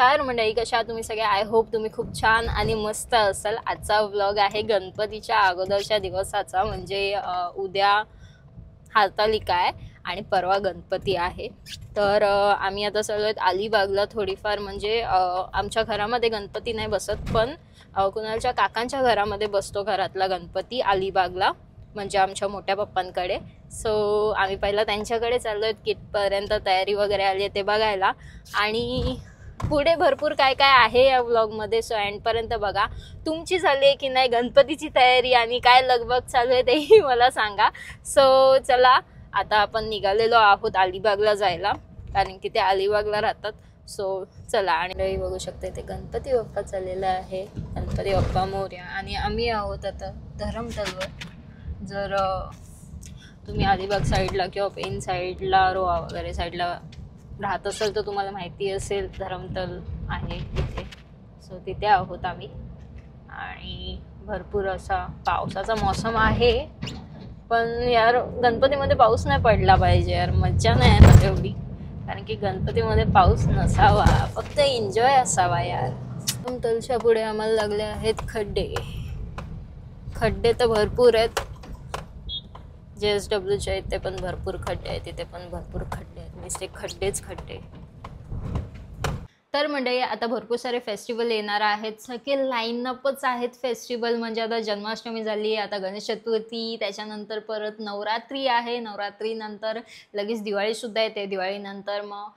नमस्कार मंडळी, कशा आहात तुम्ही सगळे? आय होप तुम्ही खूप छान आणि मस्त असाल। आजचा व्लॉग आहे गणपतीच्या अगोदरच्या दिवसाचा, म्हणजे उद्या हरतालिका आहे आणि परवा गणपती आहे। तर आम्ही आता चाललोय अलिबागला। थोडीफार म्हणजे आमच्या घरामध्ये गणपती नाही बसत, पण कुणालच्या काकांच्या घरामध्ये बसतो घरातला गणपती अलिबागला, म्हणजे आमच्या मोठ्या पप्पांकडे। सो आम्ही पहिला त्यांच्याकडे चाललोय, कितपर्यंत तयारी वगैरे आली आहे ते बघायला, आणि पुढे भरपूर काय काय आहे या व्लॉगमध्ये। सो एंडपर्यंत बघा। तुमची झाली आहे की नाही गणपतीची तयारी आणि काय लगबग चालू आहे तेही मला सांगा। सो चला, आता आपण निघालेलो आहोत अलिबागला जायला, कारण की ते अलिबागला राहतात। सो चला, आणि बघू शकते ते गणपती बाप्पा चाललेला आहे, गणपती बाप्पा मोरया। आणि आम्ही आहोत आता धरमतलवर। जर तुम्ही अलिबाग साईडला किंवा पेन साईडला, रोहा वगैरे साईडला राहत असेल तर तुम्हाला माहिती असेल धरमतल आहे तिथे। सो तिथे आहोत आम्ही, आणि भरपूर असा पावसाचा मौसम आहे। पण यार गणपतीमध्ये पाऊस नाही पडला पाहिजे यार, मज्जा नाही ना तेवढी, कारण की गणपतीमध्ये पाऊस नसावा, फक्त एन्जॉय असावा यार। धरमतलच्या पुढे आम्हाला लागले आहेत खड्डे। खड्डे तर भरपूर आहेत, JSWच्या इथे पण भरपूर खड्डे आहेत, तिथे पण भरपूर खड्डे आहेत, नुसते खड्डेच खड्डे। तर मंडळी, आता भरपूर सारे फेस्टिवल येणार आहेत, सगळे लाईनअपच आहेत फेस्टिवल। म्हणजे आता जन्माष्टमी झाली, आता गणेश चतुर्थी, त्याच्यानंतर परत नवरात्री आहे, नवरात्रीनंतर लगेच दिवाळीसुद्धा येते, दिवाळीनंतर मग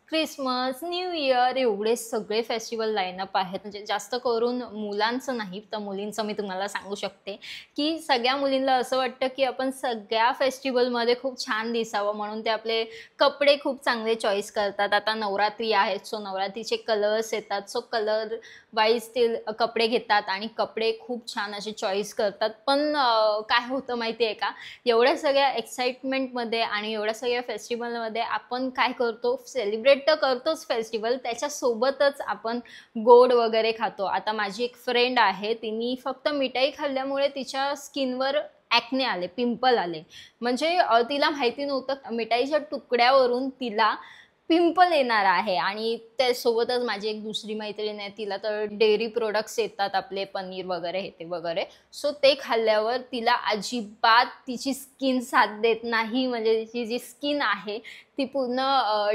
क्रिसमस, न्यू इयर, एवढे सगळे फेस्टिवल लाईनअप आहेत। म्हणजे जास्त करून मुलांचं नाही तर मुलींचं मी तुम्हाला सांगू शकते की सगळ्या मुलींना असं वाटतं की आपण सगळ्या फेस्टिवलमध्ये खूप छान दिसावं, म्हणून ते आपले कपडे खूप चांगले चॉईस करतात। आता नवरात्री आहे, सो नवरात्रीचे कलर्स येतात, सो कलर वाईज ते कपडे घेतात आणि कपडे खूप छान असे चॉईस करतात। पण काय होतं माहिती आहे का, एवढ्या सगळ्या एक्साइटमेंटमध्ये आणि एवढ्या सगळ्या फेस्टिवलमध्ये आपण काय करतो, सेलिब्रेट तर करतोच फेस्टिवल, त्याच्यासोबतच आपण गोड वगैरे खातो। आता माझी एक फ्रेंड आहे, तिने फक्त मिठाई खाल्ल्यामुळे तिच्या स्किनवर ॲक्ने आले, पिंपल आले। म्हणजे तिला माहिती नव्हतं मिठाईच्या तुकड्यावरून तिला पिंपल येणार आहे। आणि त्यासोबतच माझी एक दुसरी मैत्रीण आहे, तिला तर डेअरी प्रोडक्ट्स येतात आपले, पनीर वगैरे हे ते वगैरे, सो ते खाल्ल्यावर तिला अजिबात तिची स्किन साथ देत नाही। म्हणजे तिची जी स्किन आहे ती पूर्ण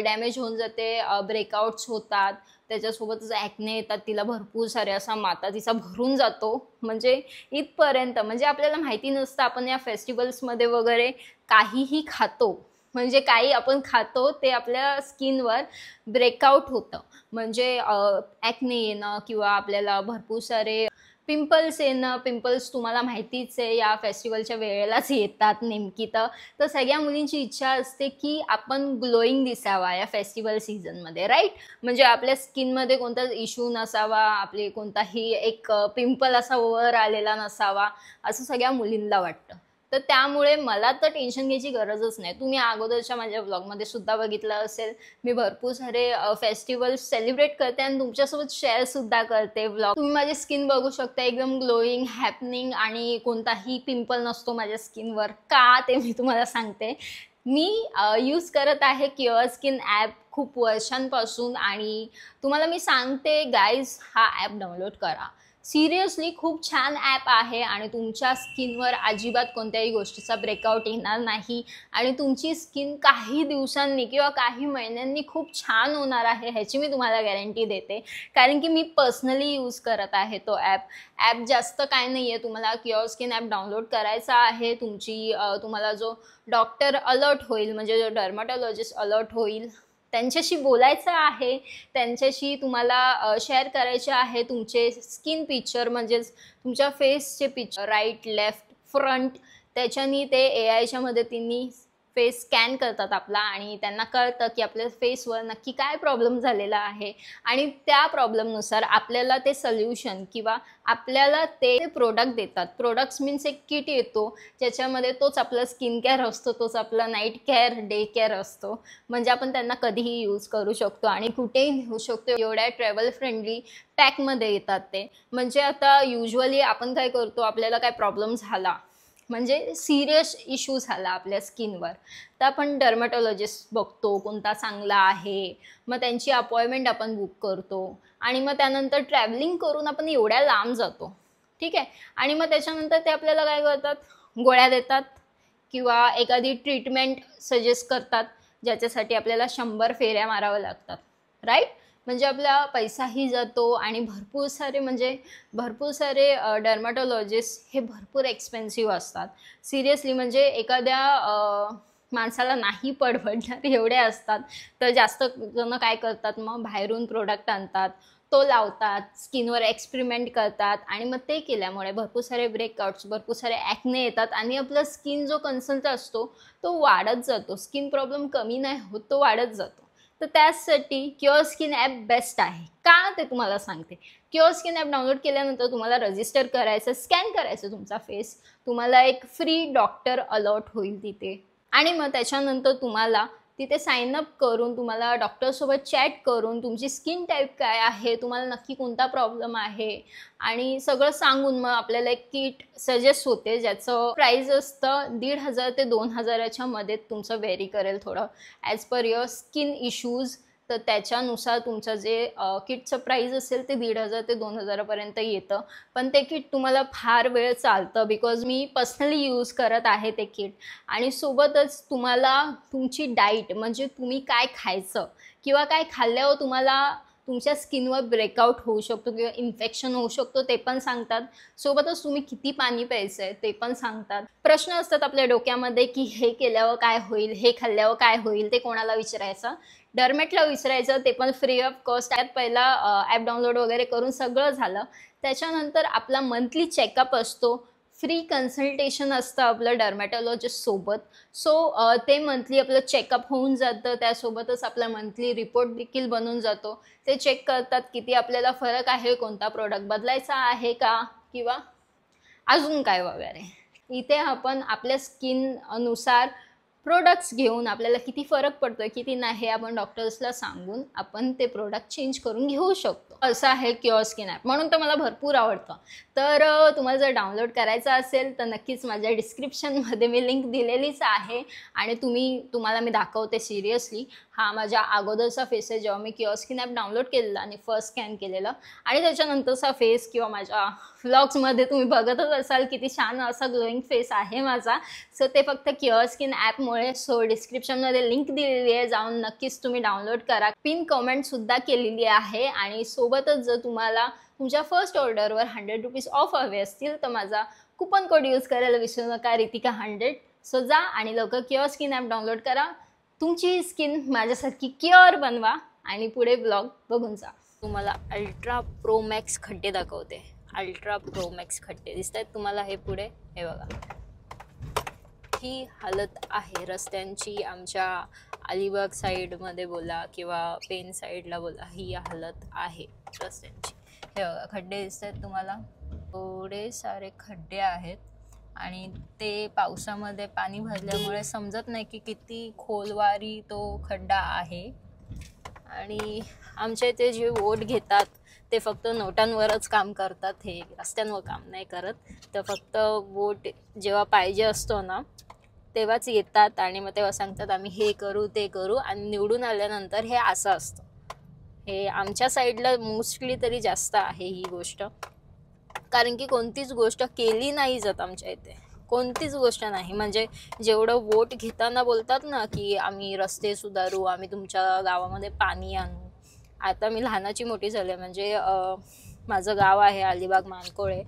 डॅमेज होऊन जाते, ब्रेकआउट्स होतात, त्याच्यासोबतच ॲक्ने येतात, तिला भरपूर सारे असा माथा तिचा भरून जातो। म्हणजे इथपर्यंत, म्हणजे आपल्याला माहिती नसतं आपण या फेस्टिवल्समध्ये वगैरे काहीही खातो, म्हणजे काही आपण खातो ते आपल्या स्किनवर ब्रेकआउट होतं, म्हणजे ॲक्ने येणं किंवा आपल्याला भरपूर सारे पिंपल्स येणं। पिंपल्स तुम्हाला माहितीच आहे या फेस्टिवलच्या वेळेलाच येतात नेमकी। तर सगळ्या मुलींची इच्छा असते की आपण ग्लोईंग दिसावा या फेस्टिवल सीझनमध्ये, राईट? म्हणजे आपल्या स्किनमध्ये कोणताच इश्यू नसावा, आपले कोणताही एक पिंपल असा वर आलेला नसावा, असं सगळ्या मुलींना वाटतं। तर त्यामुळे मला तर टेन्शन घ्यायची गरजच नाही। तुम्ही अगोदरच्या माझ्या व्लॉगमध्ये सुद्धा बघितलं असेल, मी भरपूर सारे फेस्टिवल्स सेलिब्रेट करते आणि तुमच्यासोबत शेअरसुद्धा करते व्लॉग। तुम्ही माझी स्किन बघू शकता, एकदम ग्लोईंग, हॅपनिंग, आणि कोणताही पिंपल नसतो माझ्या स्किनवर। का ते मी तुम्हाला सांगते। मी यूज करत आहे क्युअर स्किन ॲप खूप वर्षांपासून, आणि तुम्हाला मी सांगते गाईज, हा ॲप डाउनलोड करा। सिरियसली खूप छान ॲप आहे, आणि तुमच्या स्किनवर अजिबात कोणत्याही गोष्टीचा ब्रेकआउट येणार नाही, आणि तुमची स्किन काही दिवसांनी किंवा काही महिन्यांनी खूप छान होणार आहे, ह्याची मी तुम्हाला गॅरंटी देते, कारण की मी पर्सनली यूज करत आहे तो ॲप। जास्त काय नाही आहे, तुम्हाला क्युअर स्किन ॲप डाउनलोड करायचा आहे। तुम्हाला जो डॉक्टर अलर्ट होईल, म्हणजे जो डर्माटॉलॉजिस्ट अलर्ट होईल, त्यांच्याशी बोलायचं आहे, त्यांच्याशी तुम्हाला शेअर करायचे आहे तुमचे स्किन पिक्चर, म्हणजेच तुमच्या फेसचे पिक्चर, राईट, लेफ्ट, फ्रंट, त्याच्यानी ते AIच्या मदतीने फेस स्कॅन करतात आपला, आणि त्यांना कळतं की आपल्या फेसवर नक्की काय प्रॉब्लेम झालेला आहे, आणि त्या प्रॉब्लेमनुसार आपल्याला ते सोल्युशन किंवा आपल्याला ते प्रोडक्ट देतात। प्रोडक्ट्स मीन्स एक किट येतो, ज्याच्यामध्ये तोच आपला स्किन केअर असतो, तोच आपला नाईट केअर, डे केअर असतो, म्हणजे आपण त्यांना कधीही यूज करू शकतो आणि कुठेही नेऊ शकतो। एवढ्या ट्रॅव्हल फ्रेंडली पॅकमध्ये येतात ते। म्हणजे आता युजली आपण काय करतो, आपल्याला काय प्रॉब्लेम झाला म्हणजे सिरियस इश्यू झाला आपल्या स्किनवर, तर आपण डर्मॅटॉलॉजिस्ट बघतो कोणता चांगला आहे, मग त्यांची अपॉइंटमेंट आपण बुक करतो आणि मग त्यानंतर ट्रॅव्हलिंग करून आपण एवढ्या लांब जातो, ठीक आहे. आणि मग त्याच्यानंतर ते आपल्याला काय करतात, गोळ्या देतात किंवा एखादी ट्रीटमेंट सजेस्ट करतात, ज्याच्यासाठी आपल्याला 100 फेऱ्या माराव्या लागतात, राईट. म्हणजे आपला पैसाही जातो आणि भरपूर सारे डर्मॅटॉलॉजिस्ट हे भरपूर एक्सपेन्सिव्ह असतात. सिरियसली म्हणजे एखाद्या माणसाला नाही परवडणार एवढे असतात. तर जास्त जण काय करतात, मग बाहेरून प्रोडक्ट आणतात, तो लावतात, स्किनवर एक्सपेरिमेंट करतात आणि मग ते केल्यामुळे भरपूर सारे ब्रेकआउट्स, भरपूर सारे ॲक्ने येतात आणि आपला स्किन जो कन्सर्न असतो तो वाढत जातो. स्किन प्रॉब्लेम कमी नाही होत, तो वाढत जातो. तर त्यासाठी क्युअर स्किन ॲप बेस्ट आहे का ते तुम्हाला सांगते. क्युअर स्किन ॲप डाउनलोड केल्यानंतर तुम्हाला रजिस्टर करायचं, स्कॅन करायचं तुमचा फेस, तुम्हाला एक फ्री डॉक्टर अलॉट होईल तिथे आणि मग त्याच्यानंतर तुम्हाला तिथे साइन अप करून तुम्हाला डॉक्टरसोबत चॅट करून तुमची स्किन टाईप काय आहे, तुम्हाला नक्की कोणता प्रॉब्लेम आहे आणि सगळं सांगून मग आपल्याला एक किट सजेस्ट होते, ज्याचं प्राईज असतं 1,500 ते 2,000च्या मध्ये तुमचं व्हेरी करेल थोडं as per your skin issues. तर त्याच्यानुसार तुमचं जे किटचं प्राईज असेल ते 1,500 ते 2,000पर्यंत येतं. पण ते किट तुम्हाला फार वेळ चालतं, बिकॉज मी पर्सनली यूज करत आहे ते किट. आणि सोबतच तुम्हाला तुमची डाईट म्हणजे तुम्ही काय खायचं किंवा काय खाल्ल्यावर तुम्हाला तुमच्या स्किनवर ब्रेकआउट होऊ शकतो किंवा इन्फेक्शन होऊ शकतो ते पण सांगतात. सोबतच तुम्ही किती पाणी प्यायचं आहे ते पण सांगतात. प्रश्न असतात आपल्या डोक्यामध्ये की हे केल्यावर काय होईल, हे खाल्ल्यावर काय होईल, ते कोणाला विचारायचं, डर्मेटला विचारायचं, ते पण फ्री ऑफ कॉस्ट. त्यात पहिला ॲप डाउनलोड वगैरे करून सगळं झालं. त्याच्यानंतर आपला मंथली चेकअप असतो, फ्री कन्सल्टेशन असतं आपलं डर्मॅटॉलॉजिस्ट सोबत. सो ते मंथली आपलं चेकअप होऊन जातं, त्यासोबतच आपला मंथली रिपोर्ट देखील बनून जातो. ते चेक करतात किती आपल्याला फरक आहे, कोणता प्रोडक्ट बदलायचा आहे का किंवा अजून काय वगैरे. इथे आपण आपल्या स्किननुसार प्रोडक्ट्स घेऊन आपल्याला किती फरक पडतोय किती नाही हे आपण डॉक्टर्सला सांगून आपण ते प्रोडक्ट चेंज करून घेऊ शकतो. असं आहे क्युअर स्किन ॲप, म्हणून तर मला भरपूर आवडतं. तर तुम्हाला जर डाउनलोड करायचं असेल तर नक्कीच माझ्या डिस्क्रिप्शनमध्ये मी लिंक दिलेलीच आहे आणि तुम्हाला मी दाखवते सिरियसली. हा माझ्या अगोदरचा फेस आहे जेव्हा मी क्युअर स्किन ॲप डाउनलोड केलेला आणि फर्स्ट स्कॅन केलेलं, आणि त्याच्यानंतरचा फेस किंवा माझ्या व्लॉग्समध्ये तुम्ही बघतच असाल किती छान असा ग्लोईंग फेस आहे माझा. सो ते फक्त क्युअर स्किन ॲपमुळे. सो डिस्क्रिप्शनमध्ये लिंक दिलेली आहे, जाऊन नक्कीच तुम्ही डाउनलोड करा. पिन कमेंटसुद्धा केलेली आहे आणि सोबतच जर तुम्हाला तुमच्या फर्स्ट ऑर्डरवर 100 रुपीज ऑफ हवे असतील तर माझा कुपन कोड यूज करायला विसरू नका, रितिका100. सो जा आणि लवकर क्युअर स्किन ॲप डाउनलोड करा, तुमची स्किन माझ्यासारखी क्युअर बनवा आणि पुढे ब्लॉग बघून जा. तुम्हाला अल्ट्रा प्रो मॅक्स खड्डे दाखवते. अल्ट्रा प्रो मॅक्स खड्डे दिसत आहेत तुम्हाला हे पुढे, हे बघा. ही हालत आहे रस्त्यांची आमच्या अलिबाग साईडमध्ये बोला किंवा पेन साईडला बोला, ही हालत आहे रस्त्यांची. हे बघा खड्डे दिसत आहेत तुम्हाला, थोडे सारे खड्डे आहेत आणि ते पावसामध्ये पाणी भरल्यामुळे समजत नाही की किती खोलवारी तो खड्डा आहे. आणि आमच्या इथे जे वोट घेतात ते फक्त नोटांवरच काम करतात, हे रस्त्यांवर काम नाही करत. तर फक्त वोट जेव्हा पाहिजे असतो ना तेव्हाच येतात आणि मग तेव्हा सांगतात आम्ही हे करू ते करू, आणि निवडून आल्यानंतर हे असं असतं. हे आमच्या साईडला मोस्टली तरी जास्त आहे ही गोष्ट, कारण की कोणतीच गोष्ट केली नाही जात आमच्या इथे, कोणतीच गोष्ट नाही. म्हणजे जेवढं वोट घेताना बोलतात ना की आम्ही रस्ते सुधारू, आम्ही तुमच्या गावामध्ये पाणी आणू. आता मी लहानाची मोठी झाले, म्हणजे माझं गाव आहे अलिबाग मानकोळे.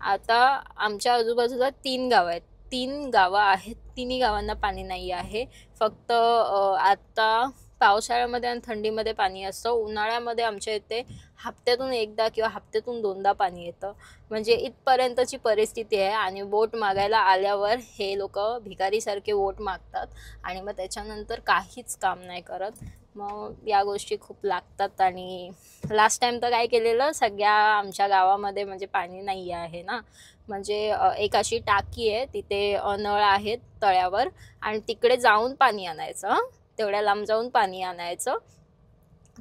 आता आमच्या आजूबाजूला 3 गावं आहेत, 3 गावं आहेत, तिन्ही गावांना पाणी नाही आहे. फक्त आता पावसाळ्यामध्ये आणि थंडीमध्ये पाणी असतं. उन्हाळ्यामध्ये आमच्या इथे हप्त्यातून एकदा किंवा हप्त्यातून 2दा पाणी येतं. म्हणजे इथपर्यंतची परिस्थिती आहे. आणि वोट मागायला आल्यावर हे लोक भिकारीसारखे वोट मागतात आणि मग त्याच्यानंतर काहीच काम नाही करत. मग या गोष्टी खूप लागतात. आणि लास्ट टाइम तर काय केलेलं, सगळ्या आमच्या गावामध्ये म्हणजे पाणी नाही आहे ना, म्हणजे एक अशी टाकी आहे, तिथे नळ आहेत तळ्यावर आणि तिकडे जाऊन पाणी आणायचं, तेवढ्या लांब जाऊन पाणी आणायचं.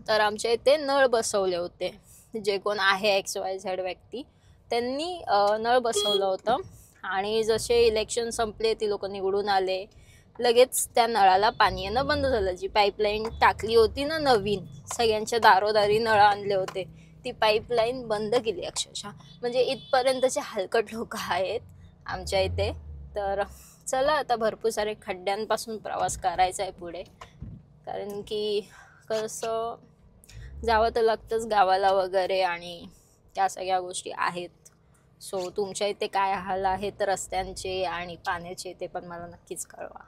तर आमच्या इथे नळ बसवले होते, जे कोण आहे XYZ व्यक्ती त्यांनी नळ बसवलं होतं आणि जसे इलेक्शन संपले, ती लोक निवडून आले, लगेच त्या नळाला पाणी येणं बंद झालं. जी पाईपलाईन टाकली होती ना नवीन, सगळ्यांच्या दारोदारी नळ आणले होते, ती पाईपलाईन बंद केली अक्षरशः. म्हणजे इथपर्यंतचे हलकट लोक आहेत आमच्या इथे. तर चला आता भरपूर सारे खड्ड्यांपासून प्रवास करायचा आहे पुढे, कारण की कसं जावं तर लागतंच गावाला वगैरे, आणि त्या सगळ्या गोष्टी आहेत. सो तुमच्या इथे काय हाल आहेत रस्त्यांचे आणि पाण्याचे ते पण मला नक्कीच कळवा.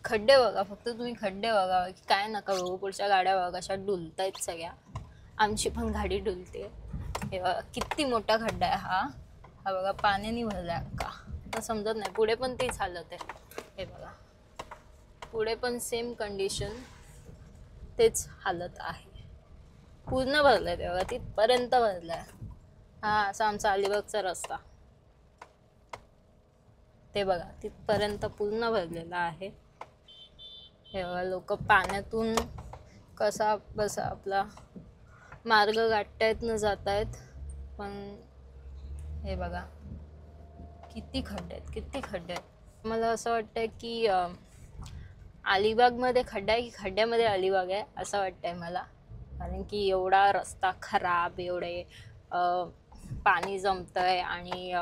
खड्डे बघा, फक्त तुम्ही खड्डे बघा, की काय नका बघू. पुढच्या गाड्या बघा कशा डुलतायत सगळ्या. आमची पण गाडी डुलते. हे बघा किती मोठा खड्डा आहे हा. हा बघा पाण्याने भरलाय का तर समजत नाही. पुढे पण तेच हालत आहे. हे बघा पुढे पण सेम कंडिशन, तेच हालत आहे. पूर्ण भरलंय ते बघा, तिथपर्यंत भरलाय. हा असा आमचा अलिबागचा रस्ता, ते बघा तिथपर्यंत पूर्ण भरलेला आहे. हे बघा लोक पाण्यातून कसा बसा आपला मार्ग गाठतायत न जातायत. पण हे बघा किती खड्डे आहेत, किती खड्डे आहेत. मला असं वाटतंय की अलिबागमध्ये खड्डा आहे की खड्ड्यामध्ये अलिबाग आहे असं वाटतंय मला, कारण की एवढा रस्ता खराब, एवढे पाणी जमतंय आणि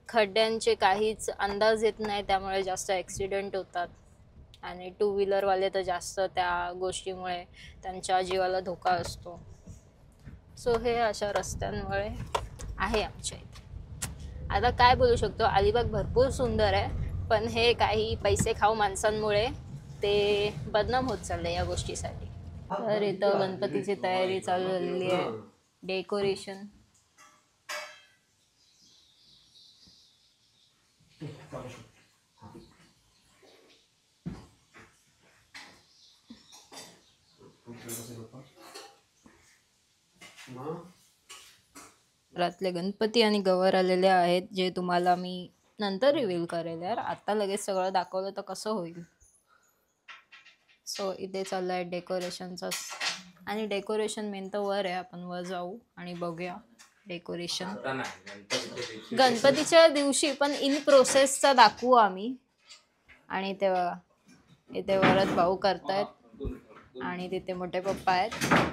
खड्ड्यांचे काहीच अंदाज येत नाही, त्यामुळे जास्त ॲक्सिडेंट होतात. आणि टू व्हीलरवाले तर जास्त त्या गोष्टीमुळे त्यांच्या जीवाला धोका असतो. सो हे अशा रस्त्यांमुळे आहे आमच्या इथे. आता काय बोलू शकतो, अलिबाग भरपूर सुंदर आहे, पण हे काही पैसे खाऊ माणसांमुळे ते बदनाम होत चालले या गोष्टीसाठी. तर इथं गणपतीची तयारी चालू झालेली आहे, डेकोरेशन. घरातले गणपती आणि गवर आलेले आहेत, जे तुम्हाला मी नंतर रिव्हील करेल. यार आता लगेच सगळं दाखवलं तर कसं होईल. सो इथे चाललंय डेकोरेशनचं, आणि डेकोरेशन मेन तर वर आहे. आपण वर जाऊ आणि बघूया डेकोरेशन गणपतीच्या दिवशी, पण इन प्रोसेसचा दाखवू आम्ही. आणि तेव्हा इथे वरच भाऊ करतायत आणि तिथे मोठे पप्पा आहेत.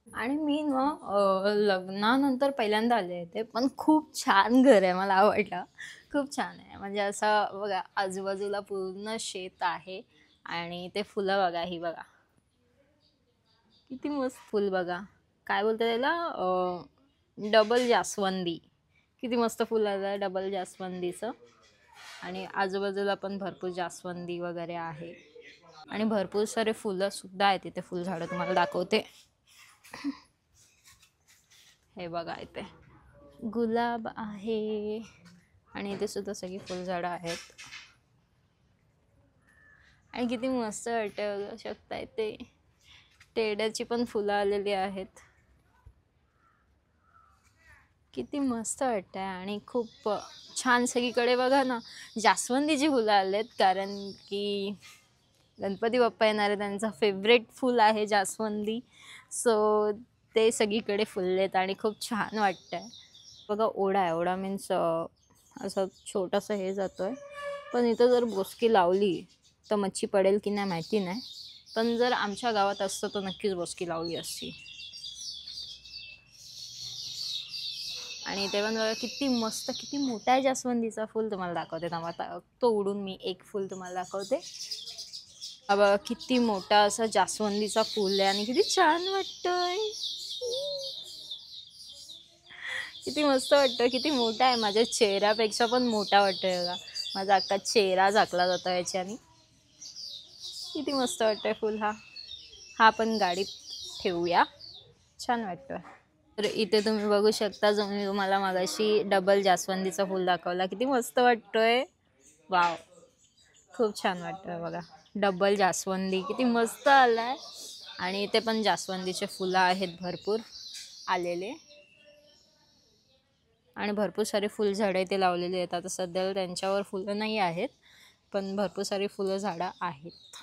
आणि मी ना लग्नानंतर पहिल्यांदा आले इथे, पण खूप छान घर आहे, मला आवडलं. खूप छान आहे, म्हणजे असं बघा आजूबाजूला पूर्ण शेत आहे आणि ते फुलं बघा, ही बघा किती मस्त फुल बघा. काय बोलतात त्याला, डबल जास्वंदी. किती मस्त फुल आलं डबल जास्वंदीचं. आणि आजूबाजूला पण भरपूर जास्वंदी वगैरे आहे आणि भरपूर सारे फुलं सुद्धा आहेत इथे. फुलझाडं तुम्हाला दाखवते. हे बघा इथे गुलाब आहे आणि इथे सुद्धा सगळी फुलझाडं आहेत. आणि किती मस्त वाटतं बघू शकता. इथे टेड्याची पण फुलं आलेली आहेत. किती मस्त वाटतं आहे आणि खूप छान. सगळीकडे बघा ना जास्वंदीची फुलं आलेत, कारण की गणपती बाप्पा येणार आहे, त्यांचा फेवरेट फूल आहे जास्वंदी. सो ते सगळीकडे फुललेत आणि खूप छान वाटतं आहे. बघा ओढा आहे, ओढा मीन्स असं छोटंसं हे जातो आहे. पण इथं जर बोसकी लावली तर मच्छी पडेल की नाही माहिती नाही, पण जर आमच्या गावात असतं तर नक्कीच बोसकी लावली असती. आणि ते पण बघा किती मस्त, किती मोठा आहे जास्वंदीचा फूल. तुम्हाला दाखवते थांबा, तो उडून मी एक फूल तुम्हाला दाखवते. बघा किती मोठा असा जास्वंदीचा फूल आहे आणि किती छान वाटतंय. किती मस्त वाटतं, किती मोठा आहे. माझ्या चेहऱ्यापेक्षा पण मोठा वाटतोय बघा. माझा अख्खा चेहरा झाकला जातो याच्याने. किती मस्त वाटतंय फुल. हा पण गाडीत ठेवूया, छान वाटतोय. तर इथे तुम्ही बघू शकता, जो मी तुम्हाला मगाशी डबल जास्वंदीचा फूल दाखवला, किती मस्त वाटतोय. वाव, खूप छान वाटतोय बघा. डबल जास्वंदी किती मस्त आलाय. आणि इथे पण जास्वंदीचे फुलं आहेत भरपूर आलेले, आणि भरपूर सारे फुलझाडं इथे लावलेली आहेत. आता सध्याला त्यांच्यावर फुलं नाही आहेत, पण भरपूर सारी फुलं झाडं आहेत.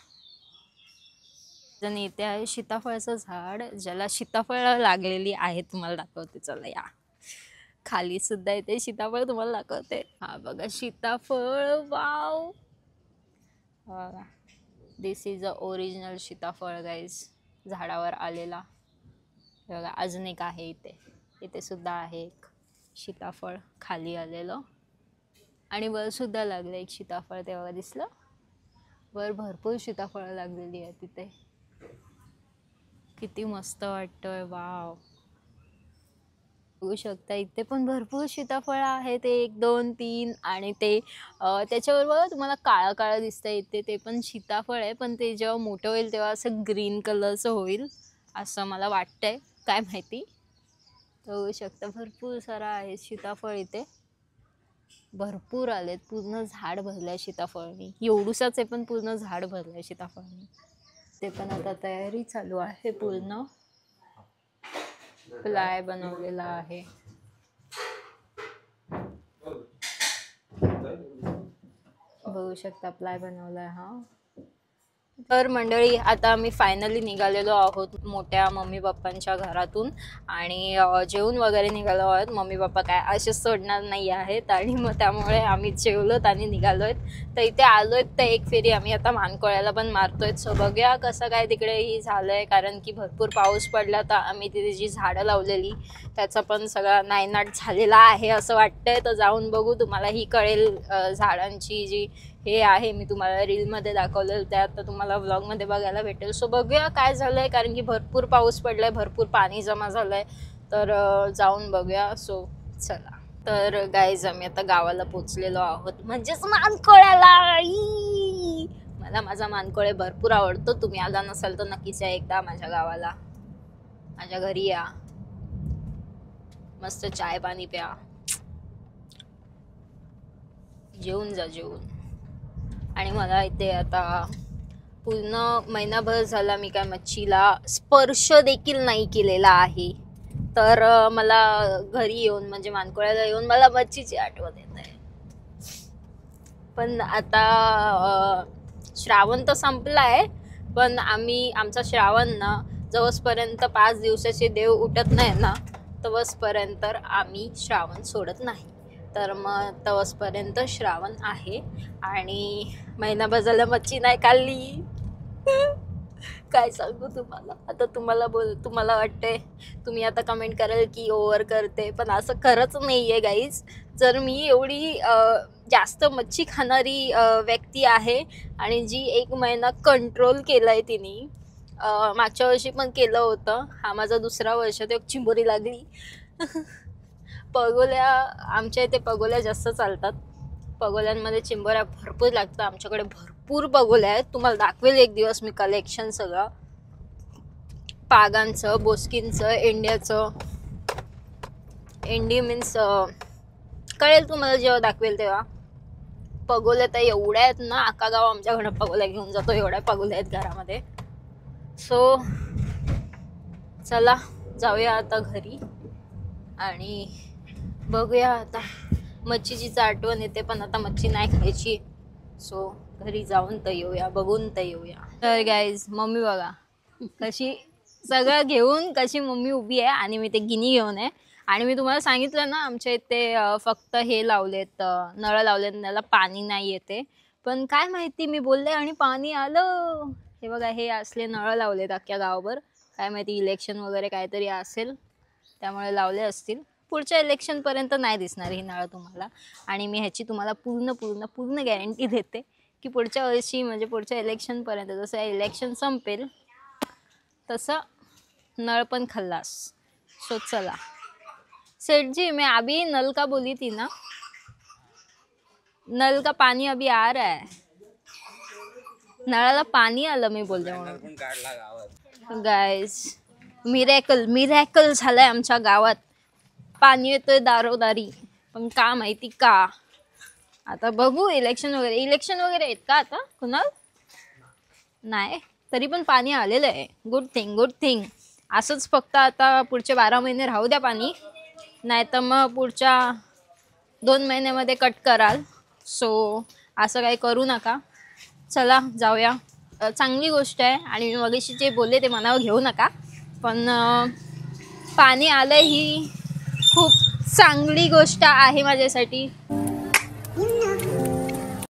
आणि इथे आहे सीताफळाचं झाड, ज्याला सीताफळ लागलेली आहे. तुम्हाला दाखवते, चला या. खाली सुद्धा येते सीताफळ, तुम्हाला दाखवते. हा बघा सीताफळ, वाव बघा. दिस इज अ ओरिजिनल सीताफळ गाईज, झाडावर आलेला. बघा अजून एक आहे इथे, इथे सुद्धा आहे एक सीताफळ खाली आलेलं. आणि वर सुद्धा लागलं एक सीताफळ, तेव्हा दिसलं वर भरपूर सीताफळं लागलेली आहे तिथे. किती मस्त वाटतंय, वाव. बघू शकता इथे पण भरपूर सीताफळ आहेत, 1 2 3. आणि ते त्याच्याबरोबर तुम्हाला काळं काळं दिसतंय इथे, ते पण सीताफळ आहे, पण ते जेव्हा मोठं होईल तेव्हा असं ग्रीन कलरचं होईल असं मला वाटतंय, काय माहिती. बघू शकता भरपूर सारा आहे सीताफळ इथे, भरपूर आलेत, पूर्ण झाड भरलंय सीताफळनी. एवढूसाच आहे पण पूर्ण झाड भरलंय सीताफळनी. ते पण आता तयारी चालू आहे, पूर्ण प्लाय बनवलेला आहे. बघू शकता प्लाय बनवलाय हा. तर मंडळी आता आम्ही फायनली निघालेलो आहोत मोठ्या मम्मी पप्पांच्या घरातून आणि जेवून वगैरे निघालो आहोत. मम्मी पप्पा काय असे सोडणार नाही आहेत आणि मग त्यामुळे आम्ही जेवलोत आणि निघालो आहेत. तर इथे आलो आहेत तर एक फेरी आम्ही आता मानकोळ्याला पण मारतोय. सो बघूया कसं काय तिकडेही झालं आहे, कारण की भरपूर पाऊस पडला तर आम्ही तिथे जी झाडं लावलेली त्याचा पण सगळा नायनाट झालेला आहे असं वाटतंय. तर जाऊन बघू, तुम्हालाही कळेल. झाडांची जी हे आहे मी तुम्हाला रीलमध्ये दाखवलेलं, त्यात तर तुम्हाला व्लॉगमध्ये बघायला भेटेल. सो बघूया काय झालं आहे, कारण की भरपूर पाऊस पडला आहे, भरपूर पाणी जमा झालं आहे. तर जाऊन बघूया. सो चला. तर गाईज आम्ही आता गावाला पोचलेलो आहोत, म्हणजेच मानकोळ्याला. मला माझा मानकोळे भरपूर आवडतो. तुम्ही आला नसाल तर नक्कीच या एकदा माझ्या गावाला, माझ्या घरी या, मस्त चाय पाणी प्या, जेवून जा जेवून. आणि मला इथे आता पूर्ण महिनाभर झाला मी काय मच्छीला स्पर्श देखील नाही केलेला आहे. तर मला घरी येऊन म्हणजे मानकोळ्याला येऊन मला मच्छीची आठवण येत आहे. पण आता श्रावण तर संपलाय, पण आमचा श्रावण ना जवळपर्यंत 5 दिवसाचे देव उठत नाही ना तवसपर्यंत आम्ही श्रावण सोडत नाही. तर मग तवसपर्यंत श्रावण आहे आणि महिनाभर झाला मच्छी नाही खाल्ली. काय सांगू तुम्हाला आता. तुम्हाला वाटते, तुम्ही आता कमेंट कराल की ओव्हर करते, पण असं खरंच नाही आहे गाईज. जर मी एवढी जास्त मच्छी खाणारी व्यक्ती आहे आणि जी 1 महिना कंट्रोल केला आहे तिने, मागच्या वर्षी पण केलं होतं, हा माझा 2रा वर्ष, ते चिंबोरी लागली. पगोल्या आमच्या इथे पगोल्या जास्त चालतात, पगोल्यांमध्ये चिंबोऱ्या भरपूर लागतात. आमच्याकडे भरपूर पगोल्या आहेत, तुम्हाला दाखवेल एक दिवस मी कलेक्शन सगळं, पागांचं, बोस्कींचं, इंडियाचं. इंडी मीन्स कळेल तुम्हाला जेव्हा दाखवेल तेव्हा. पगोल्या तर एवढ्या आहेत ना, अख्खा गाव आमच्याकडं पगोल्या घेऊन जातो, एवढ्या पगोल्या आहेत घरामध्ये. सो चला जाऊया आता घरी आणि बघूया. आता मच्छीचीच आठवण येते, पण आता मच्छी नाही खायची. सो घरी जाऊन तर येऊया, बघून तर येऊया. तर गाईज मम्मी बघा कशी सगळं घेऊन कशी मम्मी उभी आहे आणि मी ते गिनी घेऊन आहे. आणि मी तुम्हाला सांगितलं ना आमच्या इथे फक्त हे लावलेत, नळ लावलेत, त्याला पाणी नाही येते. पण काय माहिती मी बोलले आणि पाणी आलं. हे बघा हे असले नळ लावलेत अख्ख्या गावावर. काय माहिती इलेक्शन वगैरे काहीतरी असेल त्यामुळे लावले असतील. पुढच्या इलेक्शनपर्यंत नाही दिसणार ही नळ तुम्हाला. आणि मी ह्याची तुम्हाला पूर्ण गॅरंटी देते की पुढच्या वर्षी म्हणजे पुढच्या इलेक्शनपर्यंत, जसं इलेक्शन संपेल तसं नळ पण खल्लास. सो चला. सेठ जी मैं अभी नल का बोली थी ना, नल का पानी अभी आ रहा है, नळाला पाणी आलं मी बोलले म्हणून. गाईज मिरॅकल झालाय आमच्या गावात. पाणी येतोय दारोदारी, पण का माहिती का. आता बघू इलेक्शन वगैरे आहेत का आता कुणाल नाही, तरी पण पाणी आलेलं आहे. Good thing. असंच फक्त आता पुढचे 12 महिने राहू द्या पाणी, नाही तर मग पुढच्या 2 महिन्यामध्ये कट कराल. सो असं काही करू नका. चला जाऊया. चांगली गोष्ट आहे आणि मी मगाशी जे बोलले ते मनावर घेऊ नका, पण पाणी आलं ही खूप चांगली गोष्ट आहे माझ्यासाठी.